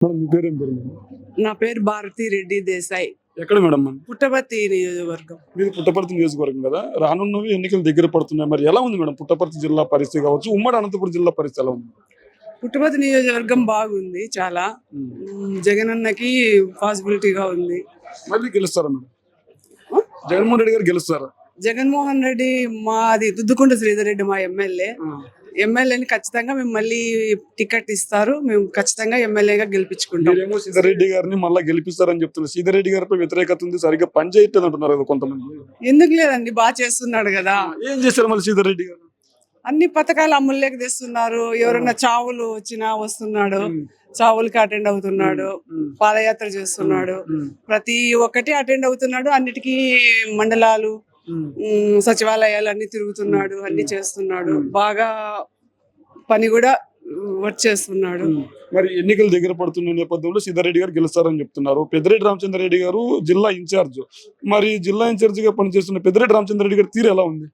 Madam మీ పేరేం పేరు madam? నా పేరు భారతి రెడ్డి దేశాయ్. ఎక్కడ మేడం మనది? పుట్టపర్తి నియోజకవర్గం. మీది పుట్టపర్తి నియోజకవర్గం కదా, రానున్నవి ఎన్నికలు దగ్గర పడుతున్నాయి. మరి ఎలా ఉంది మేడం పుట్టపర్తి జిల్లా పరిస్థితి కావచ్చు, ఉమ్మడి అనంతపురం జిల్లా పరిస్థితి ఎలా ఉంది? పుట్టపర్తి నియోజకవర్గం బాగుంది చాలా. జగన్ అన్నకి పాసిబిలిటీగా ఉంది. మళ్ళీ గెలుస్తారా మేడం? జగన్మోహన్ రెడ్డి గారు గెలుస్తారా? జగన్మోహన్ రెడ్డి మాది దుద్దుకుంట శ్రీధర్ రెడ్డి మా ఎమ్మెల్యే. ఎమ్మెల్యేని ఖచ్చితంగా మేము మళ్ళీ టికెట్ ఇస్తారు, మేము ఖచ్చితంగా ఎమ్మెల్యేగా గెలిపించుకుంటాం. మీరేమో సీతారెడ్డి గారిని మళ్ళీ గెలిపిస్తారని చెప్తున్నారు. సీతారెడ్డి గారిపై వ్యతిరేకత ఉంది, సరిగ్గా పని చేయట్లేదు అంటున్నారు కదా కొంతమంది. ఎందుకు లేదండి, బాగా చేస్తున్నాడు కదా. ఏం చేశారు మళ్ళీ సీతారెడ్డి గారు? అన్ని పథకాలు అమల్లోకి తెస్తున్నారు. ఎవరైనా చావులు వచ్చినా వస్తున్నాడు, చావులకి అటెండ్ అవుతున్నాడు, పాదయాత్ర చేస్తున్నాడు, ప్రతి ఒక్కటి అటెండ్ అవుతున్నాడు. అన్నిటికీ మండలాలు, సచివాలయాలు అన్ని తిరుగుతున్నాడు, అన్ని చేస్తున్నాడు. బాగా పని కూడా వచ్చేస్తున్నాడు. మరి ఎన్నికలు దగ్గర పడుతున్న నేపథ్యంలో సీతారెడ్డి గారు గెలుస్తారని చెప్తున్నారు. పెద్దిరెడ్డి రామచంద్రరెడ్డి గారు జిల్లా ఇన్ఛార్జ్. మరి జిల్లా ఇన్ఛార్జ్ గా పనిచేస్తున్న పెద్దిరెడ్డి రామచంద్రరెడ్డి గారి తీరు ఎలా ఉంది?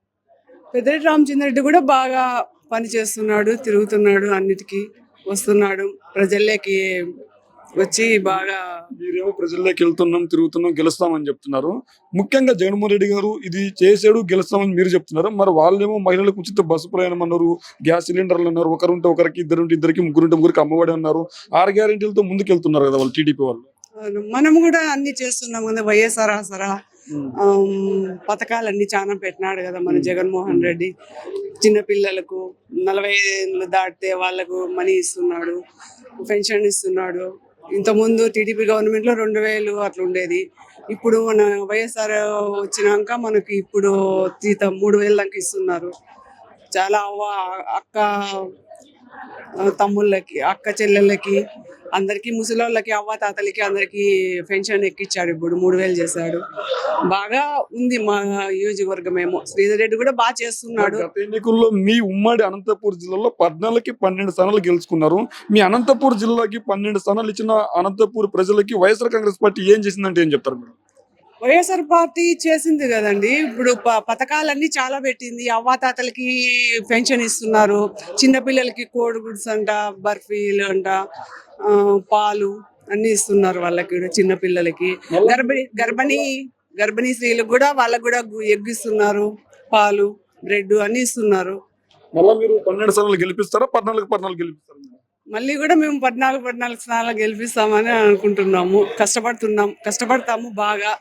పెద్దిరెడ్డి రామచంద్రరెడ్డి కూడా బాగా పని చేస్తున్నాడు, తిరుగుతున్నాడు, అన్నిటికీ వస్తున్నాడు, ప్రజల్లోకి వచ్చి బాగా. మీరేమో ప్రజల్లోకి వెళ్తున్నాం, తిరుగుతున్నాం, గెలుస్తామని చెప్తున్నారు. ముఖ్యంగా జగన్మోహన్ రెడ్డి గారు ఇది చేసాడు, గెలుస్తామని మీరు చెప్తున్నారు. మరి వాళ్ళేమో మహిళలకు ఉచిత బస్సు ప్రయాణం అన్నారు, గ్యాస్ సిలిండర్లు అన్నారు, ఒకరుంటే ఒకరికి, ఇద్దరుంటే ఇద్దరికి, ముగ్గురుంటే ముగ్గురికి అమ్మఒడి అన్నారు. 6 గ్యారెంటీలతో ముందుకు వెళ్తున్నారు కదా వాళ్ళు టీడీపీ వాళ్ళు. మనం కూడా అన్ని చేస్తున్నాం కదా. వైఎస్ఆర్ ఆసరా పథకాలన్నీ చాలా పెట్టినాడు కదా మన జగన్మోహన్ రెడ్డి. చిన్నపిల్లలకు 45 ఏళ్ళు దాటితే వాళ్ళకు మనీ ఇస్తున్నాడు, పెన్షన్ ఇస్తున్నాడు. ఇంతకుముందు టీడీపీ గవర్నమెంట్ లో 2000 అట్లా ఉండేది. ఇప్పుడు మన వైఎస్ఆర్ వచ్చినాక మనకి ఇప్పుడు 3000 దాకా ఇస్తున్నారు. చాలా అక్క తమ్ముళ్ళకి, అక్క చెల్లెళ్ళకి, అందరికి, ముసలోళ్ళకి, అవ్వ తాతలకి అందరికి పెన్షన్ ఎక్కిచ్చాడు. ఇప్పుడు 3000 చేశాడు. బాగా ఉంది మా నియోజకవర్గం. ఏమో శ్రీధర్ రెడ్డి కూడా బాగా చేస్తున్నాడు. గత ఎన్నికల్లో మీ ఉమ్మడి అనంతపూర్ జిల్లాలో 14కి 12 స్థానాలు గెలుచుకున్నారు. మీ అనంతపూర్ జిల్లాకి 12 స్థానాలు ఇచ్చిన అనంతపూర్ ప్రజలకి వైఎస్ఆర్ కాంగ్రెస్ పార్టీ ఏం చేసిందంటే ఏం చెప్తారు మేడం? వైఎస్ఆర్ పార్టీ చేసింది కదండి. ఇప్పుడు పథకాలన్నీ చాలా పెట్టింది. అవ్వాతాతలకి పెన్షన్ ఇస్తున్నారు, చిన్నపిల్లలకి కోడిగుడ్స్ అంట, బర్ఫీలు అంట, పాలు అన్ని ఇస్తున్నారు వాళ్ళకి కూడా, చిన్నపిల్లలకి. గర్భిణీ స్త్రీలకు కూడా వాళ్ళకు కూడా ఎగ్గిస్తున్నారు, పాలు, బ్రెడ్ అన్ని ఇస్తున్నారు. మళ్ళీ మీరు 12 స్థానాలు గెలిపిస్తారా? 14 గెలిపిస్తారా? మళ్ళీ కూడా మేము 14 స్థానాలు గెలిపిస్తామని అనుకుంటున్నాము. కష్టపడతాము బాగా.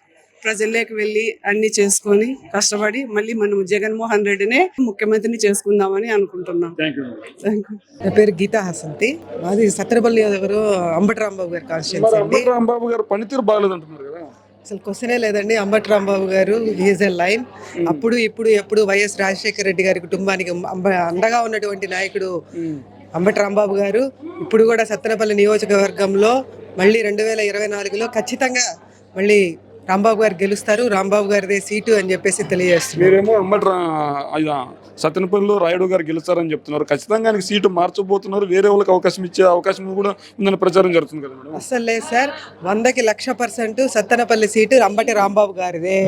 ప్రజల్లోకి వెళ్ళి అన్ని చేసుకొని కష్టపడి మళ్ళీ మనం జగన్మోహన్ రెడ్డినే ముఖ్యమంత్రిని చేసుకుందామని అనుకుంటున్నాం. నా పేరు గీతా హసంతి. మాది సత్తెనపల్లి అంబటి రాంబాబు గారి కాన్స్టిట్యూన్సీ అండి. రాంబాబు గారు పనితీరు బాగలేదు అంటున్నారు కదా. అసలు క్వశ్చనే లేదండి. అంబటి రాంబాబు గారు ఈజ్ ఎ లైన్. అప్పుడు ఇప్పుడు ఎప్పుడు వైఎస్ రాజశేఖర రెడ్డి గారి కుటుంబానికి అండగా ఉన్నటువంటి నాయకుడు అంబటి రాంబాబు గారు. ఇప్పుడు కూడా సత్తెనపల్లి నియోజకవర్గంలో మళ్ళీ 2024లో ఖచ్చితంగా మళ్ళీ రాంబాబు గారు గెలుస్తారు, రాంబాబు గారిదే సీటు అని చెప్పేసి తెలియజేస్తున్నారు. మీరేమో సత్తెనపల్లిలో రాయుడు గారు గెలుస్తారని చెప్తున్నారు. ఖచ్చితంగా ఆయనకి సీటు మార్చబోతున్నారు, వేరే వాళ్ళకి అవకాశం ఇచ్చే అవకాశం కూడా ఉందని ప్రచారం జరుగుతుంది కదా మేడం? అసలు లేదు సార్, 100% సత్తెనపల్లి సీటు అంబటి రాంబాబు గారిదే.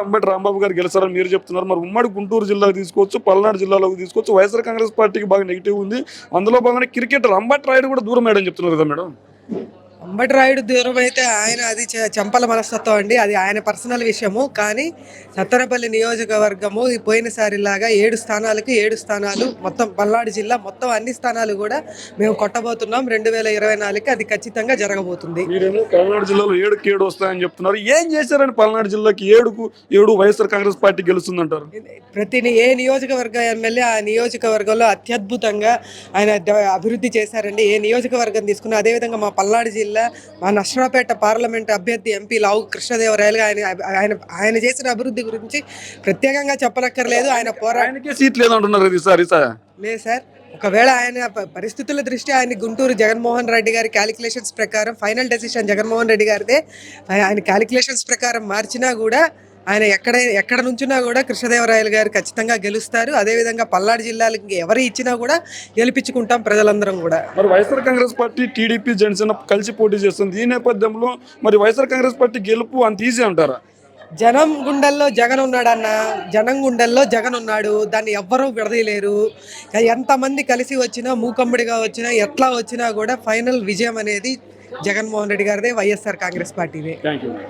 అంబటి రాంబాబు గారు గెలుస్తారని మీరు చెప్తున్నారు. మరి ఉమ్మడి గుంటూరు జిల్లాకు తీసుకోవచ్చు, పల్నాడు జిల్లాలోకి తీసుకోవచ్చు, వైఎస్ఆర్ కాంగ్రెస్ పార్టీకి బాగా నెగిటివ్ ఉంది. అందులో భాగంగా క్రికెటర్ అంబటి రాయుడు కూడా దూరం అయ్యాడని చెప్తున్నారు కదా మేడం? అంబటి రాయుడు దూరం అయితే అది చంపల మనస్తత్వం అండి, అది ఆయన పర్సనల్ విషయము. కానీ సత్తెనపల్లి నియోజకవర్గము పోయినసారిలాగా 7 స్థానాలకు 7 స్థానాలు, మొత్తం పల్నాడు జిల్లా మొత్తం అన్ని స్థానాలు కూడా మేము కొట్టబోతున్నాం. 2024కి అది ఖచ్చితంగా జరగబోతుంది. మీరేమో పల్నాడు జిల్లాలో 7కి 7 వస్తాయని చెప్తున్నారు. ఏం చేశారని పల్నాడు జిల్లాకి 7కు 7 వైఎస్ఆర్ కాంగ్రెస్ పార్టీ గెలుస్తుందంటారు? ఏ నియోజకవర్గ ఎమ్మెల్యే ఆ నియోజకవర్గంలో అత్యద్భుతంగా ఆయన అభివృద్ధి చేశారండి. ఏ నియోజకవర్గం తీసుకున్నా. అదేవిధంగా మా పల్నాడు జిల్లా, మా నర్సరావుపేట పార్లమెంట్ అభ్యర్థి ఎంపీ లావు కృష్ణదేవరాయలు ఆయన చేసిన అభివృద్ధి గురించి ప్రత్యేకంగా చెప్పనక్కర్లేదు. ఆయనకే సీట్ లేదంటున్నారు లేదు సార్. ఒకవేళ ఆయన పరిస్థితుల దృష్ట్యా ఆయన గుంటూరు జగన్మోహన్ రెడ్డి గారి క్యాలిక్యులేషన్స్ ప్రకారం, ఫైనల్ డెసిషన్ జగన్మోహన్ రెడ్డి గారిదే, ఆయన క్యాలిక్యులేషన్స్ ప్రకారం మార్చినా కూడా ఆయన ఎక్కడ నుంచినా కూడా కృష్ణదేవరాయలు గారు ఖచ్చితంగా గెలుస్తారు. అదేవిధంగా పల్నాడు జిల్లాలకి ఎవరు ఇచ్చినా కూడా గెలిపించుకుంటాం ప్రజలందరం కూడా. మరి వైఎస్ఆర్ కాంగ్రెస్ పార్టీ, టీడీపీ, జనసేన కలిసి పోటీ చేస్తుంది. ఈ నేపథ్యంలో మరి వైఎస్ఆర్ కాంగ్రెస్ పార్టీ గెలుపు అంత ఈజీ అంటారా? జనం గుండెల్లో జగన్ ఉన్నాడన్న, జనం గుండెల్లో జగన్ ఉన్నాడు. దాన్ని ఎవ్వరూ విడదీయలేరు. ఎంతమంది కలిసి వచ్చినా, మూకమ్మడిగా వచ్చినా, ఎట్లా వచ్చినా కూడా ఫైనల్ విజయం అనేది జగన్మోహన్ రెడ్డి గారిదే, వైఎస్ఆర్ కాంగ్రెస్ పార్టీదే. Thank you.